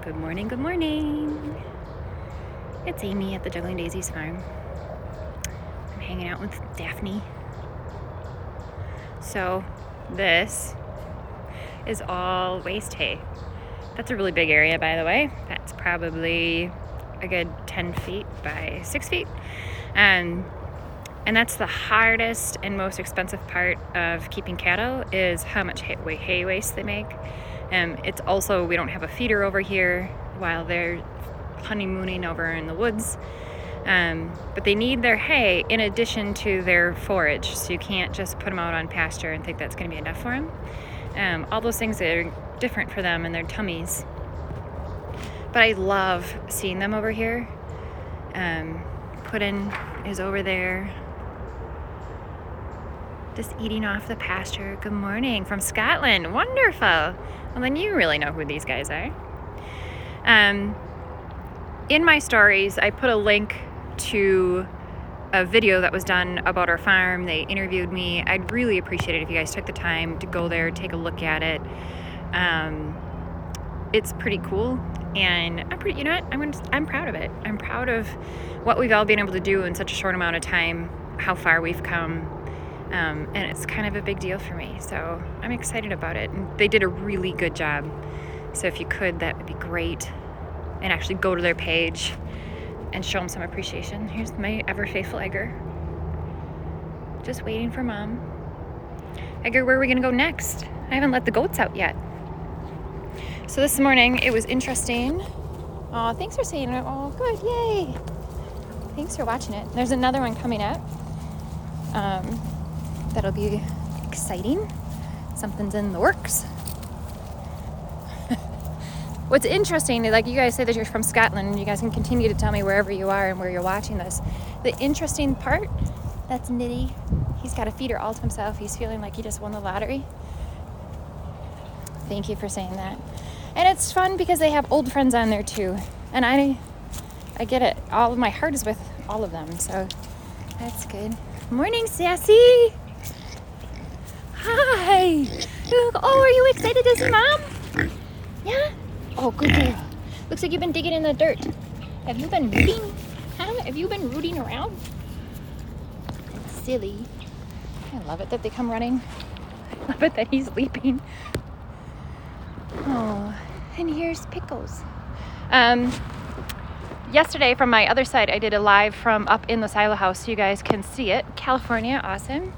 Good morning, good morning. It's Amy at the Juggling Daisies farm. I'm hanging out with Daphne. So this is all waste hay. That's a really big area, by the way. That's probably a good 10 feet by 6 feet. And that's the hardest and most expensive part of keeping cattle is how much hay waste they make. It's also, we don't have a feeder over here while they're honeymooning over in the woods. But they need their hay in addition to their forage. So you can't just put them out on pasture and think that's going to be enough for them. All those things are different for them and their tummies. But I love seeing them over here. Puddin is over there, just eating off the pasture. Good morning from Scotland. Wonderful. Well, then you really know who these guys are. In my stories, I put a link to a video that was done about our farm. They interviewed me. I'd really appreciate it if you guys took the time to go there, take a look at it. It's pretty cool, and you know what? I'm proud of it. I'm proud of what we've all been able to do in such a short amount of time, how far we've come. And it's kind of a big deal for me, so I'm excited about it. And they did a really good job, so if you could, that would be great. And actually go to their page and show them some appreciation. Here's my ever faithful Edgar, just waiting for Mom. Edgar, where are we gonna go next? I haven't let the goats out yet. So this morning it was interesting. Oh, thanks for saying it. Oh, good, yay! Thanks for watching it. There's another one coming up. That'll be exciting. Something's in the works. What's interesting is, like, you guys say that you're from Scotland, and you guys can continue to tell me wherever you are and where you're watching this. The interesting part, that's Nitty. He's got a feeder all to himself. He's feeling like he just won the lottery. Thank you for saying that. And it's fun because they have old friends on there too. And I get it. All of my heart is with all of them, so that's good. Morning, Sassy. Hi. Oh, are you excited to see Mom? Yeah? Oh, good girl. Looks like you've been digging in the dirt. Have you been rooting? Huh? Have you been rooting around? That's silly. I love it that they come running. I love it that he's leaping. Oh, and here's Pickles. Yesterday from my other side, I did a live from up in the silo house so you guys can see it. California, awesome.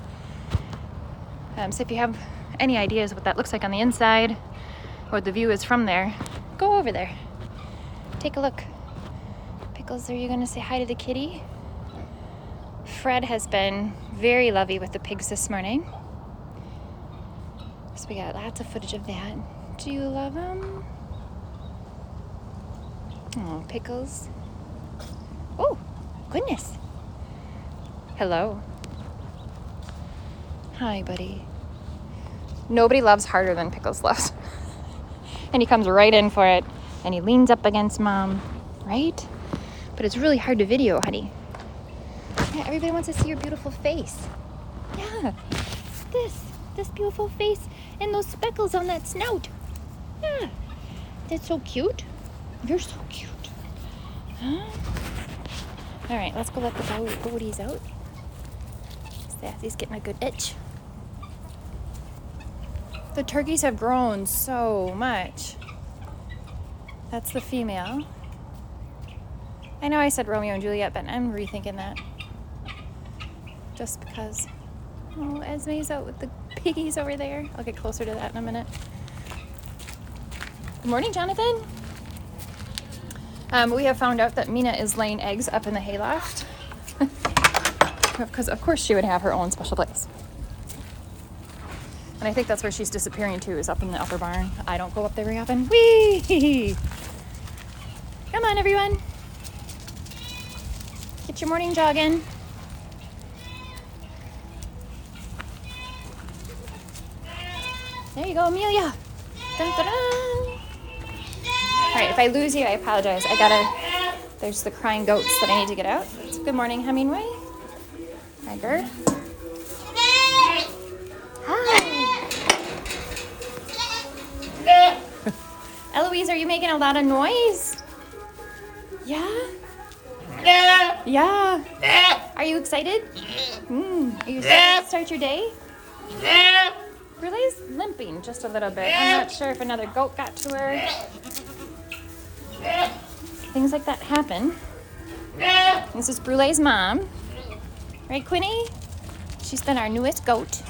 So if you have any ideas what that looks like on the inside, or what the view is from there, go over there. Take a look. Pickles, are you going to say hi to the kitty? Fred has been very lovey with the pigs this morning. So we got lots of footage of that. Do you love them? Oh, Pickles. Oh, goodness. Hello. Hi, buddy. Nobody loves harder than Pickles loves. And he comes right in for it. And he leans up against Mom, right? But it's really hard to video, honey. Yeah, everybody wants to see your beautiful face. Yeah, this beautiful face and those speckles on that snout. Yeah, that's so cute. You're so cute. Huh? All right, let's go let the goaties out. Sassy's getting a good itch. The turkeys have grown so much. That's the female. I know I said Romeo and Juliet, but I'm rethinking that. Just because. Oh, Esme's out with the piggies over there. I'll get closer to that in a minute. Good morning, Jonathan. We have found out that Mina is laying eggs up in the hayloft. Because of course she would have her own special place. And I think that's where she's disappearing to, is up in the upper barn. I don't go up there very often. Whee! Come on, everyone. Get your morning jog in. There you go, Amelia. Dun, dun, dun. All right, if I lose you, I apologize. There's the crying goats that I need to get out. So good morning, Hemingway. Edgar. Hi. Cooties, are you making a lot of noise? Yeah? Yeah. Are you excited? Are you excited to start your day? Brulee's limping just a little bit. I'm not sure if another goat got to her. Things like that happen. This is Brulee's mom. Right, Quinny? She's been our newest goat.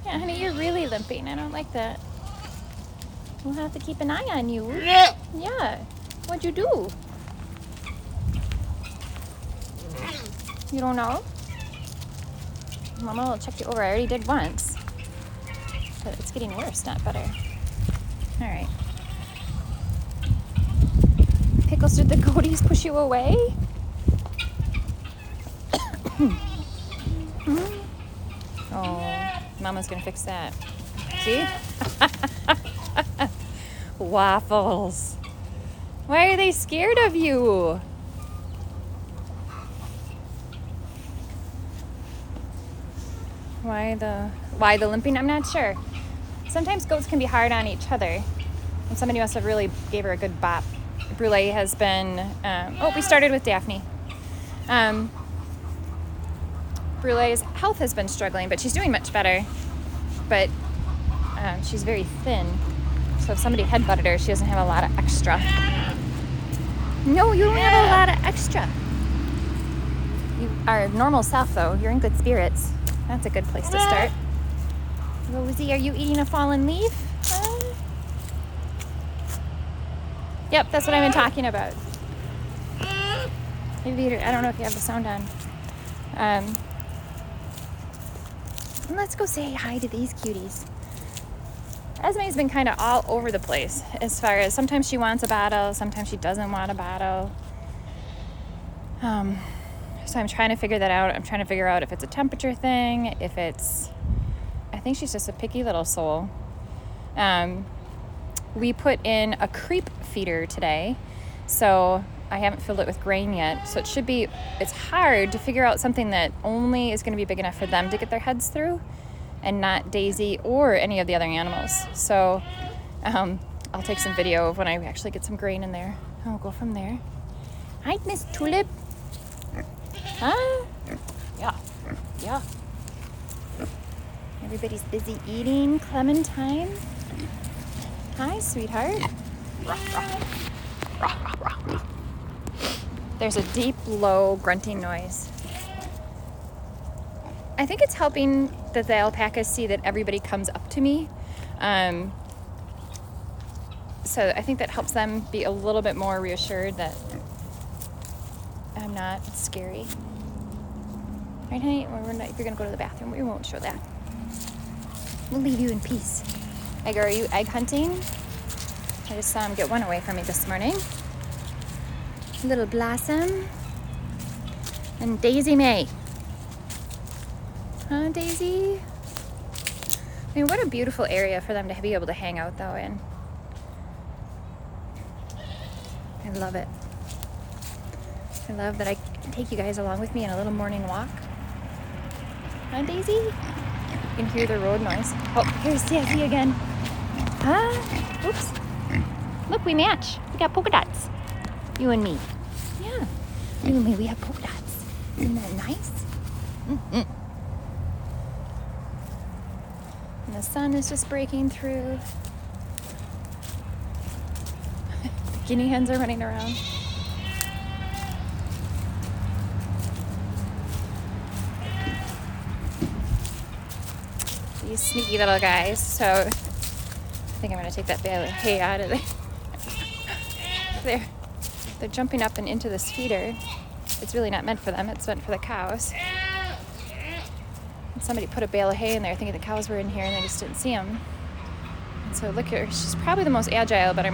Yeah, honey, you're really limping. I don't like that. We'll have to keep an eye on you. Yeah. What'd you do? You don't know? Mama will check you over. I already did once. But it's getting worse, not better. All right. Pickles, did the goaties push you away? Oh, Mama's gonna fix that. See? Waffles. Why are they scared of you? Why the limping? I'm not sure. Sometimes goats can be hard on each other. And somebody must have really gave her a good bop. Brulee has been, we started with Daphne. Brulee's health has been struggling, but she's doing much better. But she's very thin. So if somebody headbutted her, she doesn't have a lot of extra. No, you don't have a lot of extra. You are normal self, though. You're in good spirits. That's a good place to start. Rosie, are you eating a fallen leaf? Yep, that's what I've been talking about. Maybe, I don't know if you have the sound on. Let's go say hi to these cuties. Esme's been kind of all over the place as far as sometimes she wants a bottle, sometimes she doesn't want a bottle. So I'm trying to figure that out. I'm trying to figure out if it's a temperature thing, if it's... I think she's just a picky little soul. We put in a creep feeder today, so I haven't filled it with grain yet. So it's hard to figure out something that only is going to be big enough for them to get their heads through and not Daisy or any of the other animals. So I'll take some video of when I actually get some grain in there. I'll go from there. Hi, Miss Tulip. Huh? Yeah. Everybody's busy eating. Clementine. Hi, sweetheart. There's a deep, low grunting noise. I think it's helping that the alpacas see that everybody comes up to me. So I think that helps them be a little bit more reassured that I'm not scary. Right, honey? If you're going to go to the bathroom, we won't show that. We'll leave you in peace. Egg, are you egg hunting? I just saw him get one away from me this morning. Little Blossom. And Daisy May. Huh, Daisy? I mean, what a beautiful area for them to be able to hang out, though, in. I love it. I love that I can take you guys along with me on a little morning walk. Huh, Daisy? You can hear the road noise. Oh, here's Daisy again. Huh? Oops. Look, we match. We got polka dots. You and me. Yeah. You and me, we have polka dots. Isn't that nice? Mm-mm. And the sun is just breaking through. The guinea hens are running around. These sneaky little guys. So I think I'm going to take that bale of hay out of there. They're jumping up and into this feeder. It's really not meant for them. It's meant for the cows. And somebody put a bale of hay in there thinking the cows were in here and they just didn't see them. And so look at her. She's probably the most agile, but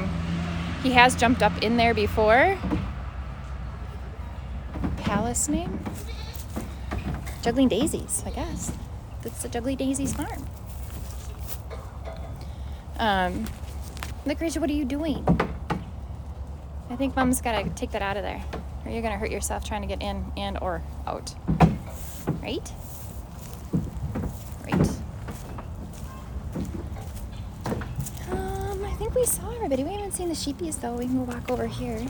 he has jumped up in there before. Palace name? Juggling Daisies, I guess. That's the Juggling Daisies farm. Lucretia, what are you doing? I think Mom's got to take that out of there, or you're going to hurt yourself trying to get in and or out. Right? everybody. We haven't seen the sheepies though. We can go walk over here.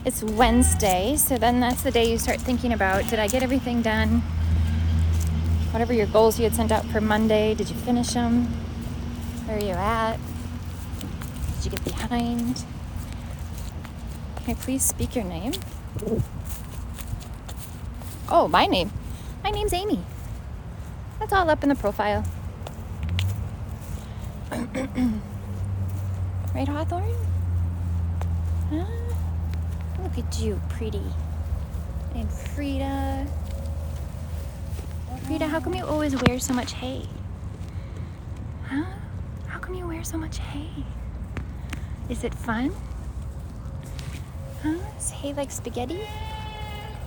It's Wednesday, so then that's the day you start thinking about, did I get everything done? Whatever your goals you had sent out for Monday, did you finish them? Where are you at? Did you get behind? Can I please speak your name? Oh, my name. My name's Amy. That's all up in the profile. Right, Hawthorne? Huh? Look at you, pretty. And Frida. Frida, how come you always wear so much hay? Huh? How come you wear so much hay? Is it fun? Huh? Is hay like spaghetti?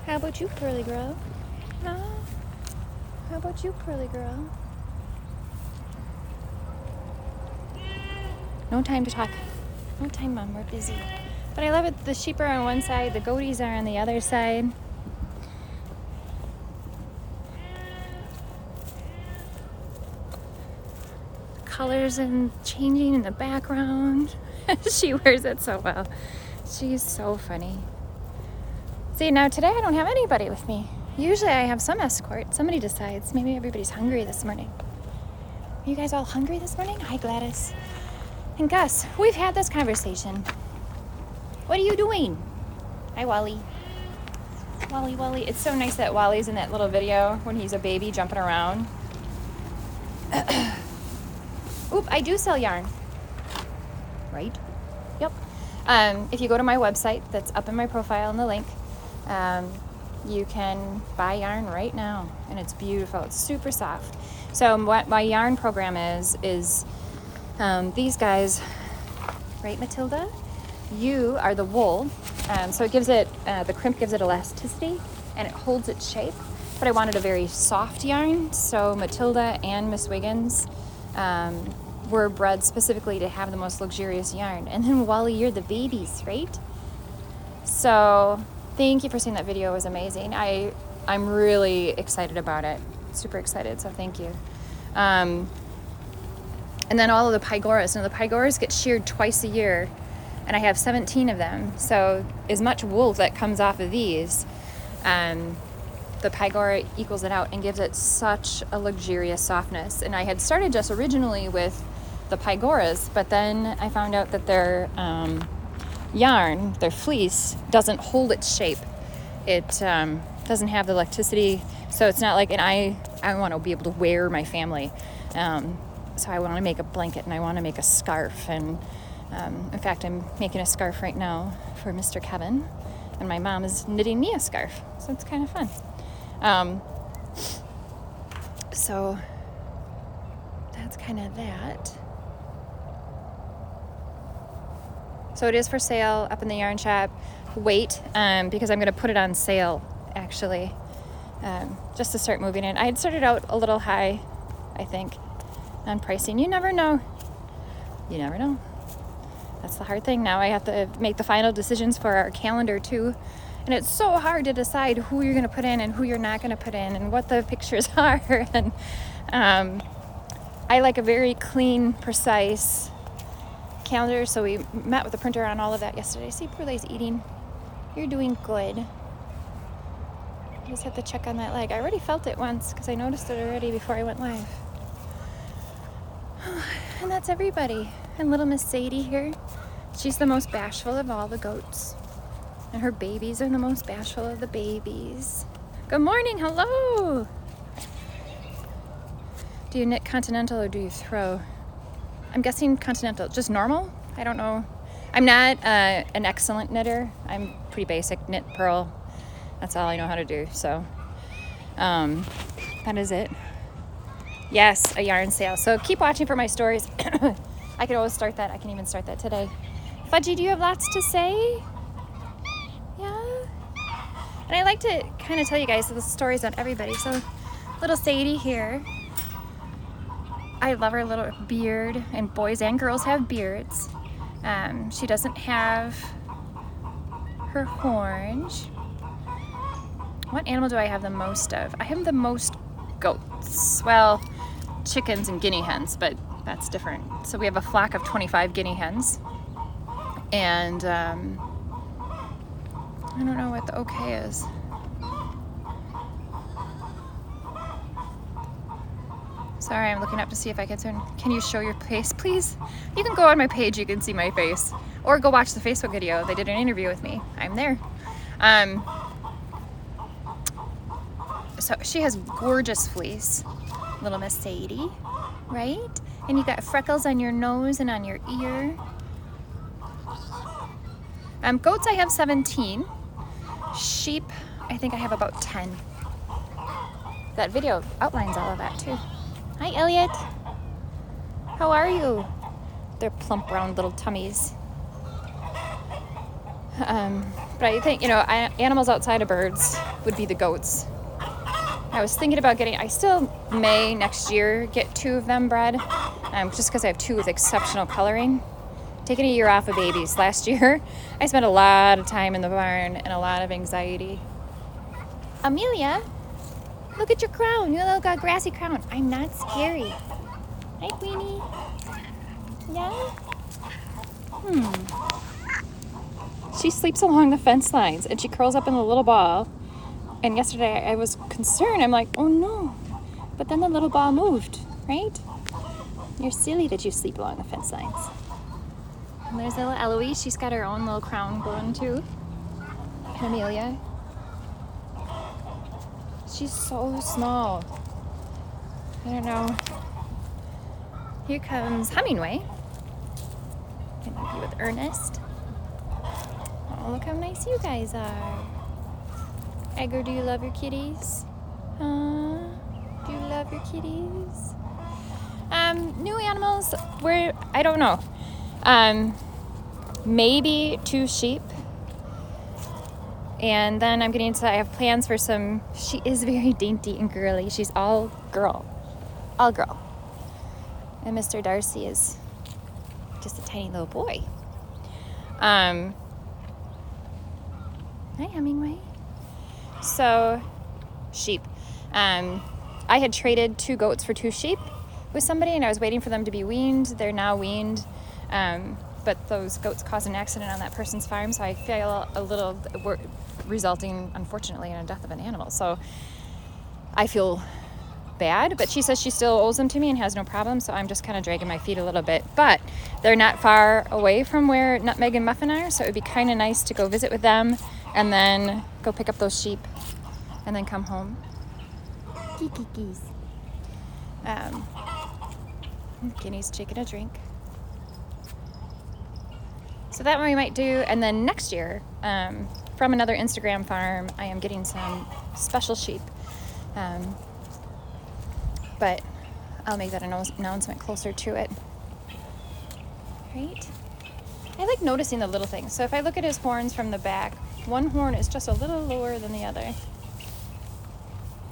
How about you, Pearly Girl? Huh? How about you, Pearly Girl? No time to talk. No time, Mom. We're busy. But I love it. The sheep are on one side, the goaties are on the other side. Colors and changing in the background. She wears it so well. She's so funny. See, now today I don't have anybody with me. Usually I have some escort. Somebody decides. Maybe everybody's hungry this morning. Are you guys all hungry this morning? Hi, Gladys. And Gus, we've had this conversation. What are you doing? Hi, Wally. Wally. It's so nice that Wally's in that little video when he's a baby jumping around. Oop, I do sell yarn. Right? Yep. If you go to my website, that's up in my profile in the link, you can buy yarn right now. And it's beautiful. It's super soft. So what my yarn program is these guys, right, Matilda? You are the wool, so it gives it, the crimp gives it elasticity and it holds its shape, but I wanted a very soft yarn, so Matilda and Miss Wiggins were bred specifically to have the most luxurious yarn. And then Wally, you're the babies, right? So thank you for seeing that video. It was amazing. I'm really excited about it, super excited, so thank you. And then all of the pygoras. Now the pygoras get sheared twice a year, and I have 17 of them. So as much wool that comes off of these, the pygora equals it out and gives it such a luxurious softness. And I had started just originally with the pygoras, but then I found out that their yarn, their fleece, doesn't hold its shape. It doesn't have the elasticity, so it's not like, and I want to be able to wear my family. So I want to make a blanket and I want to make a scarf. And in fact, I'm making a scarf right now for Mr. Kevin. And my mom is knitting me a scarf. So it's kind of fun. So that's kind of that. So it is for sale up in the yarn shop. Wait, because I'm going to put it on sale, actually, just to start moving it. I had started out a little high, I think, on pricing. You never know. You never know. That's the hard thing. Now I have to make the final decisions for our calendar too. And it's so hard to decide who you're going to put in and who you're not going to put in and what the pictures are. And I like a very clean, precise calendar. So we met with the printer on all of that yesterday. See, Perlay's eating. You're doing good. I just have to check on that leg. I already felt it once because I noticed it already before I went live. And that's everybody. And little Miss Sadie here, she's the most bashful of all the goats. And her babies are the most bashful of the babies. Good morning, hello! Do you knit continental or do you throw? I'm guessing continental, just normal? I don't know. I'm not an excellent knitter. I'm pretty basic, knit, purl. That's all I know how to do, so that is it. Yes, a yarn sale. So keep watching for my stories. I can always start that. I can even start that today. Fudgy, do you have lots to say? Yeah? And I like to kind of tell you guys the stories on everybody. So little Sadie here. I love her little beard, and boys and girls have beards. She doesn't have her horns. What animal do I have the most of? I have the most goats. Well, chickens and guinea hens, but that's different. So we have a flock of 25 guinea hens, and I don't know what the okay is. Sorry, I'm looking up to see if I can turn. Can you show your face, please? You can go on my page, you can see my face. Or go watch the Facebook video. They did an interview with me. I'm there. So she has gorgeous fleece. Little Miss Sadie, right? And you got freckles on your nose and on your ear. Goats, I have 17. Sheep, I think I have about 10. That video outlines all of that too. Hi, Elliot. How are you? They're plump, round little tummies. But I think, you know, animals outside of birds would be the goats. I was thinking about I still may next year get 2 of them bred, just because I have 2 with exceptional coloring. Taking a year off of babies. Last year, I spent a lot of time in the barn and a lot of anxiety. Amelia, look at your crown, your little grassy crown. I'm not scary. Hi, Queenie. Yeah? She sleeps along the fence lines and she curls up in a little ball. And yesterday I was concerned. I'm like, oh no. But then the little ball moved, right? You're silly that you sleep along the fence lines. And there's little Eloise. She's got her own little crown going too. And Amelia. She's so small. I don't know. Here comes Hummingway. And maybe with Ernest. Oh, look how nice you guys are. Edgar, do you love your kitties? Huh? Do you love your kitties? New animals, I don't know. Maybe 2 sheep. And then I have plans for she is very dainty and girly. She's all girl. All girl. And Mr. Darcy is just a tiny little boy. Hi, Hemingway. So, sheep. I had traded 2 goats for 2 sheep with somebody, and I was waiting for them to be weaned. They're now weaned, but those goats caused an accident on that person's farm, so I feel a little, resulting, unfortunately, in a death of an animal. So, I feel bad, but she says she still owes them to me and has no problem, so I'm just kind of dragging my feet a little bit. But they're not far away from where Nutmeg and Muffin are, so it would be kind of nice to go visit with them and then go pick up those sheep and then come home. Geese. Guinea's taking a drink. So that one we might do, and then next year, from another Instagram farm, I am getting some special sheep. But I'll make that announcement closer to it. Right? I like noticing the little things. So if I look at his horns from the back, one horn is just a little lower than the other.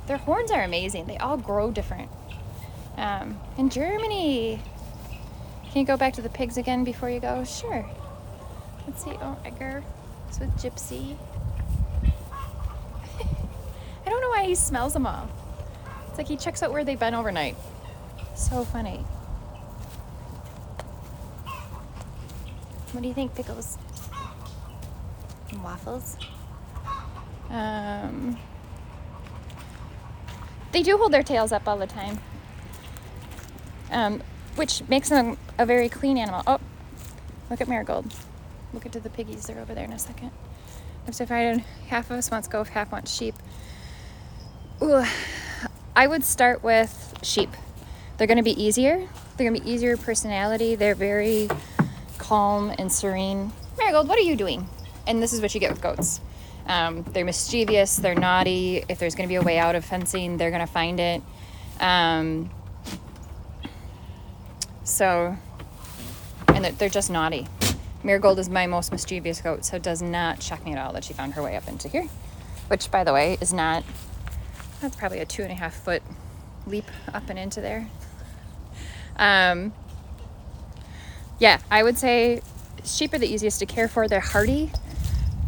Their horns are amazing. They all grow different. In Germany. Can you go back to the pigs again before you go? Sure. Let's see. Oh, Edgar. It's with Gypsy. I don't know why he smells them all. It's like he checks out where they've been overnight. So funny. What do you think, Pickles? And waffles? They do hold their tails up all the time, which makes them a very clean animal. Oh, look at Marigold. Look at the piggies. They're over there in a second. I've divided, half of us wants goat, half wants sheep. Ooh, I would start with sheep. They're going to be easier. They're going to be easier personality. They're very calm and serene. Marigold, what are you doing? And this is what you get with goats. They're mischievous, they're naughty. If there's going to be a way out of fencing, they're going to find it. And they're just naughty. Marigold is my most mischievous goat, so it does not shock me at all that she found her way up into here. Which, by the way, that's probably a 2.5 foot leap up and into there. Yeah, I would say sheep are the easiest to care for. They're hardy.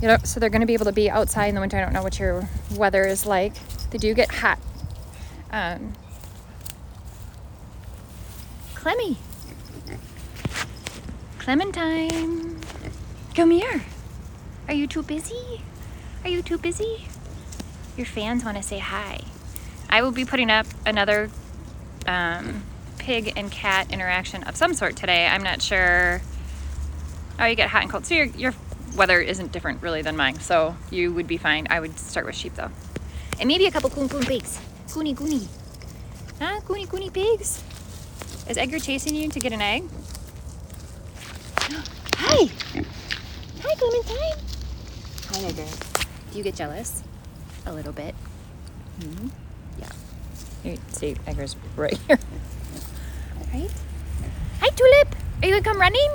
You know, so they're going to be able to be outside in the winter. I don't know what your weather is like. They do get hot. Clemmy. Clementine. Come here. Are you too busy? Are you too busy? Your fans want to say hi. I will be putting up another pig and cat interaction of some sort today. I'm not sure. Oh, you get hot and cold. So your weather isn't different really than mine. So you would be fine. I would start with sheep though. And maybe a couple coon pigs. Coony. Huh? Coony pigs? Is Edgar chasing you to get an egg? Hi! Hi, Clementine! Hi, Edgar. Do you get jealous? A little bit. Mm-hmm. Yeah. Here, see, Edgar's right here. Right? Hi, Tulip! Are you gonna come running?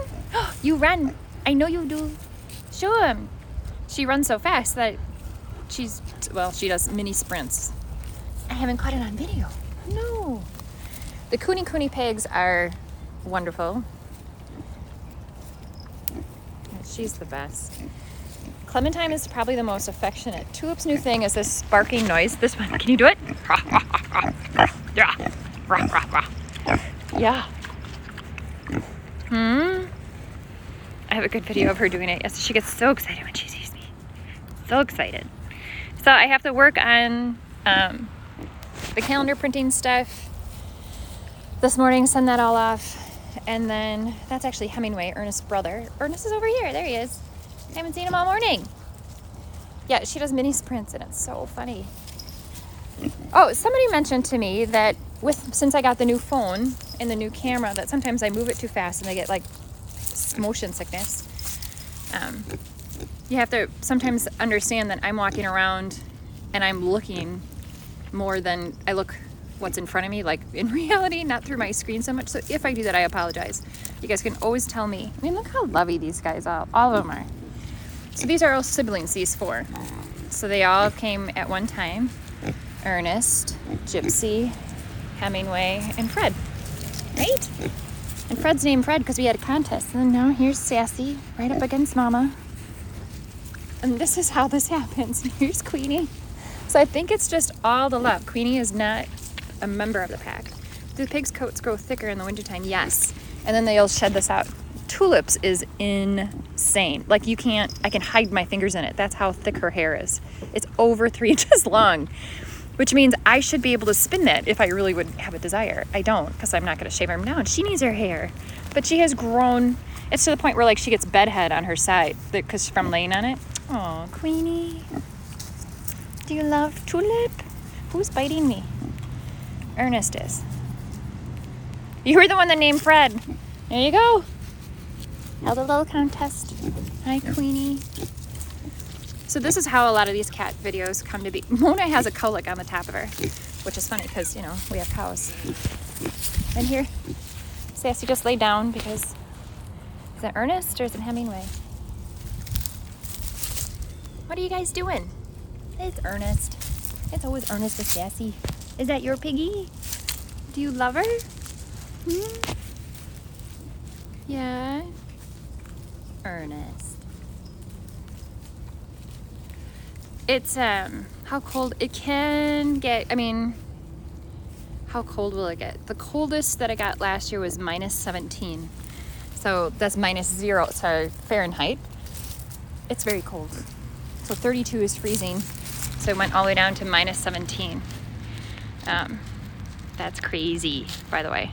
You run. I know you do. Show him. She runs so fast that she does mini sprints. I haven't caught it on video. No. The coony pigs are wonderful. She's the best. Clementine is probably the most affectionate. Tulip's new thing is this barking noise. This one, can you do it? Yeah. I have a good video of her doing it. Yes, she gets so excited when she sees me. So excited. So I have to work on the calendar printing stuff this morning, send that all off. And then that's actually Hemingway, Ernest's brother. Ernest is over here. There he is. I haven't seen him all morning. Yeah, she does mini sprints and it's so funny. Oh, somebody mentioned to me that since I got the new phone and the new camera, that sometimes I move it too fast and I get like motion sickness. You have to sometimes understand that I'm walking around and I'm looking more than I look what's in front of me, like in reality, not through my screen so much. So if I do that, I apologize. You guys can always tell me. I mean, look how lovey these guys are. All of them are. So these are all siblings, these four. So they all came at one time. Ernest, Gypsy, Hemingway, and Fred, right? And Fred's named Fred because we had a contest. And now here's Sassy, right up against Mama. And this is how this happens. Here's Queenie. So I think it's just all the love. Queenie is not a member of the pack. Do the pigs' coats grow thicker in the wintertime? Yes. And then they'll shed this out. Tulip's is insane. Like I can hide my fingers in it. That's how thick her hair is. It's over 3 inches long, which means I should be able to spin that if I really would have a desire. I don't, because I'm not going to shave her down. She needs her hair. But she has grown. It's to the point where like she gets bedhead on her side because from laying on it. Oh, Queenie. Do you love Tulip? Who's biting me? Ernest is. You were the one that named Fred. There you go. Held a little contest. Hi, Queenie. So this is how a lot of these cat videos come to be. Mona has a cowlick on the top of her, which is funny because, you know, we have cows. And here, Sassy just laid down because, is it Ernest or is it Hemingway? What are you guys doing? It's Ernest. It's always Ernest with Sassy. Is that your piggy? Do you love her? Yeah. Ernest. It's how cold it can get. I mean, how cold will it get? The coldest that I got last year was -17. So that's -0, so Fahrenheit. It's very cold. So 32 is freezing. So it went all the way down to -17. That's crazy, by the way.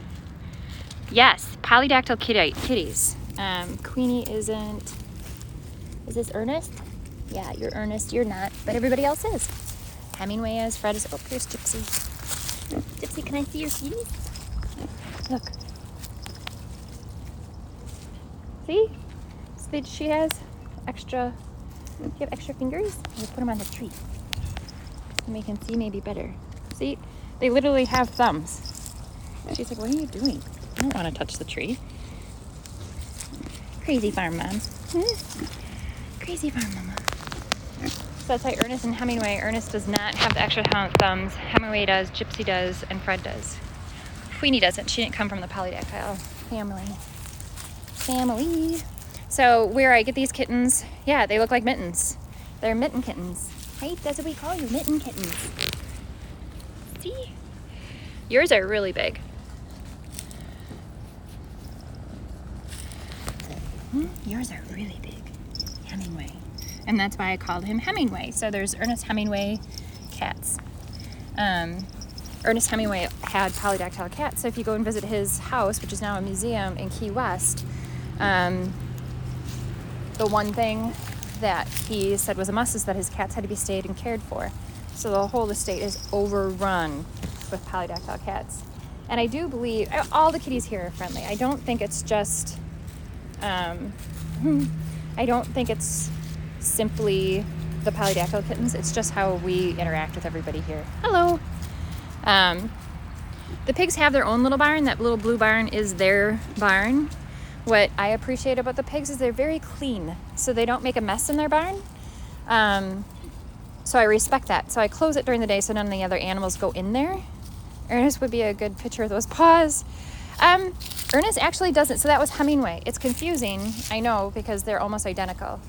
Yes, polydactyl kitties. Queenie isn't. Is this Ernest? Yeah, you're Ernest. You're not, but everybody else is. Hemingway is. Fred is. Oh, here's Gypsy. Gypsy, can I see your kitties? Look. See? So she has extra. You have extra fingers? You put them on the tree. And we can see maybe better. See? They literally have thumbs. She's like, what are you doing? I don't want to touch the tree. Crazy farm mom. Crazy farm mama. So that's why Ernest and Hemingway. Ernest does not have the extra thumbs. Hemingway does, Gypsy does, and Fred does. Queenie doesn't. She didn't come from the polydactyl family. So where I get these kittens, yeah, they look like mittens. They're mitten kittens. Right? That's what we call you, mitten kittens. See? Yours are really big. Yours are really big. Hemingway. And that's why I called him Hemingway. So there's Ernest Hemingway cats. Ernest Hemingway had polydactyl cats. So if you go and visit his house, which is now a museum in Key West, the one thing that he said was a must is that his cats had to be stayed and cared for. So the whole estate is overrun with polydactyl cats. And I do believe all the kitties here are friendly. I don't think it's just, I don't think it's simply the polydactyl kittens. It's just how we interact with everybody here. Hello. The pigs have their own little barn. That little blue barn is their barn. What I appreciate about the pigs is they're very clean, so they don't make a mess in their barn. So I respect that. So I close it during the day so none of the other animals go in there. Ernest would be a good picture of those paws. Ernest actually doesn't. So that was Hemingway. It's confusing, I know, because they're almost identical.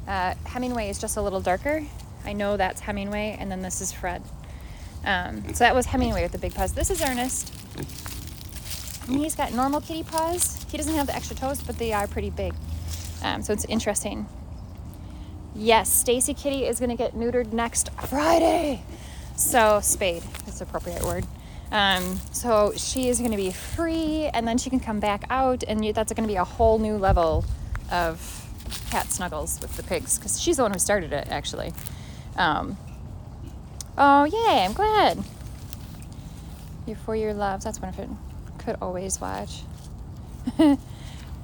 Hemingway is just a little darker. I know that's Hemingway, and then this is Fred. So that was Hemingway with the big paws. This is Ernest. And he's got normal kitty paws. He doesn't have the extra toes, but they are pretty big. So it's interesting. Yes, Stacy Kitty is going to get neutered next Friday. So spayed, that's the appropriate word. So she is going to be free, and then she can come back out, and that's going to be a whole new level of cat snuggles with the pigs, because she's the one who started it, actually. Oh, yay, I'm glad. Your 4-year loves, that's one of it. Could always watch.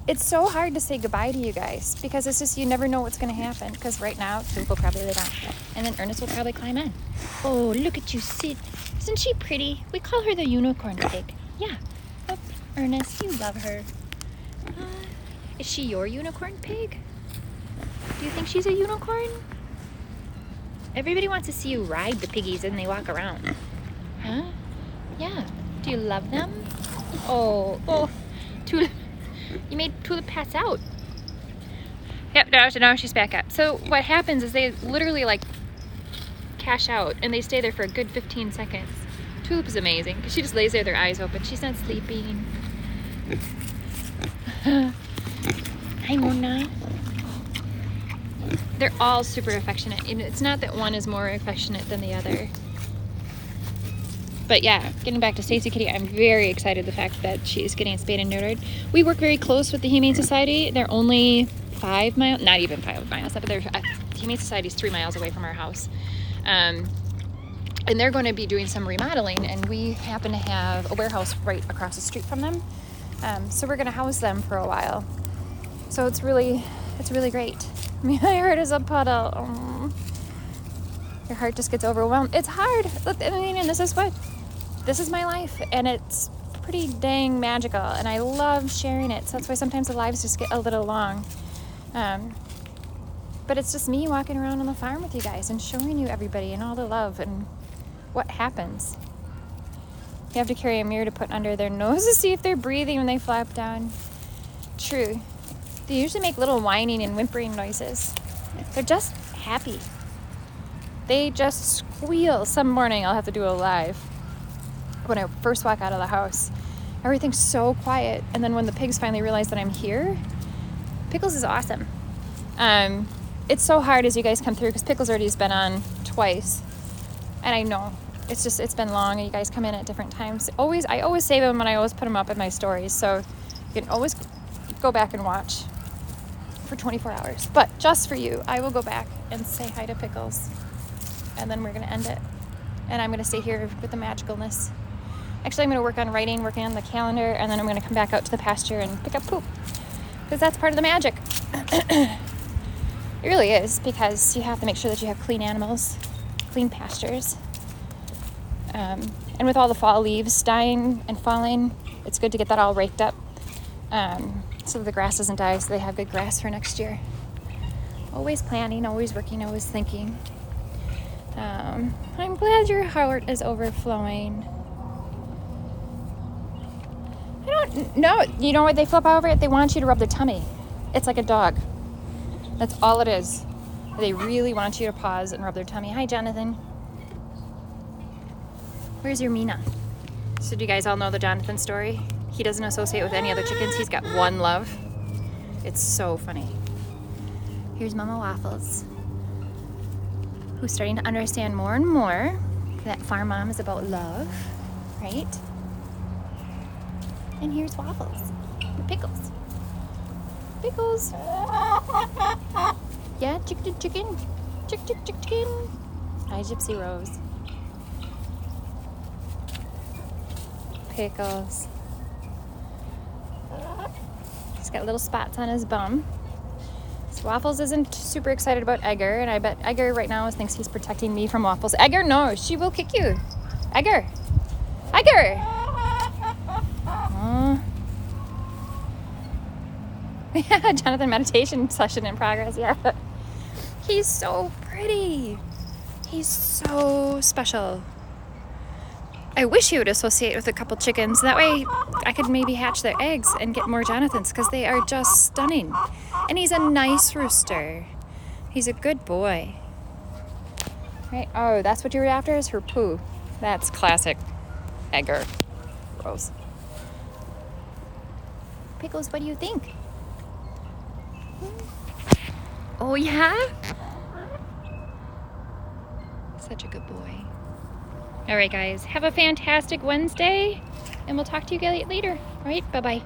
It's so hard to say goodbye to you guys, because it's just, you never know what's going to happen, because right now, Luke will probably lay down, and then Ernest will probably climb in. Oh, look at you sit. Isn't she pretty? We call her the unicorn pig. Yeah. Oh, Ernest, you love her. Is she your unicorn pig? Do you think she's a unicorn? Everybody wants to see you ride the piggies and they walk around. Huh? Yeah. Do you love them? Oh, Tulip. You made Tulip pass out. Yep, now she's back up. So what happens is they literally like cash out and they stay there for a good 15 seconds. Tulip is amazing because she just lays there with her eyes open. She's not sleeping. Hi, Mona. They're all super affectionate. And it's not that one is more affectionate than the other. But yeah, getting back to Stacy Kitty, I'm very excited the fact that she's getting spayed and neutered. We work very close with the Humane Society. They're only 5 miles, not even 5 miles, but the Humane Society is 3 miles away from our house. And they're going to be doing some remodeling, and we happen to have a warehouse right across the street from them. So we're going to house them for a while. So it's really great. My heart is a puddle. Your heart just gets overwhelmed. It's hard. I mean, and this is my life, and it's pretty dang magical, and I love sharing it. So that's why sometimes the lives just get a little long. But it's just me walking around on the farm with you guys and showing you everybody and all the love and what happens. You have to carry a mirror to put under their nose to see if they're breathing when they flap down. True. They usually make little whining and whimpering noises. They're just happy. They just squeal. Some morning I'll have to do a live. When I first walk out of the house, everything's so quiet. And then when the pigs finally realize that I'm here, Pickles is awesome. It's so hard as you guys come through because Pickles already has been on twice. And I know it's been long and you guys come in at different times. I always save them and I always put them up in my stories. So you can always go back and watch for 24 hours. But just for you, I will go back and say hi to Pickles. And then we're going to end it. And I'm going to stay here with the magicalness. Actually, I'm going to working on the calendar, and then I'm going to come back out to the pasture and pick up poop. Because that's part of the magic. It really is, because you have to make sure that you have clean animals, clean pastures. And with all the fall leaves dying and falling, it's good to get that all raked up. So that the grass doesn't die, so they have good grass for next year. Always planning, always working, always thinking. I'm glad your heart is overflowing. I don't know. You know what they flip over it? They want you to rub their tummy. It's like a dog. That's all it is. They really want you to pause and rub their tummy. Hi, Jonathan. Where's your Mina? So do you guys all know the Jonathan story? He doesn't associate with any other chickens. He's got one love. It's so funny. Here's Mama Waffles, who's starting to understand more and more that farm mom is about love, right? And here's Waffles, and Pickles. Pickles. Yeah, chicken. Chicken. Hi, Gypsy Rose. Pickles. He's got little spots on his bum. So Waffles isn't super excited about Edgar, and I bet Edgar right now thinks he's protecting me from Waffles. Edgar, no, she will kick you. Edgar. Yeah, Jonathan meditation session in progress. Yeah. He's so pretty. He's so special. I wish he would associate with a couple chickens. That way I could maybe hatch their eggs and get more Jonathans, because they are just stunning. And he's a nice rooster. He's a good boy. Right? Oh, that's what you were after, is her poo. That's classic Edgar. Gross. Pickles, what do you think? Oh, yeah? Such a good boy. All right, guys. Have a fantastic Wednesday, and we'll talk to you guys later. All right? Bye-bye.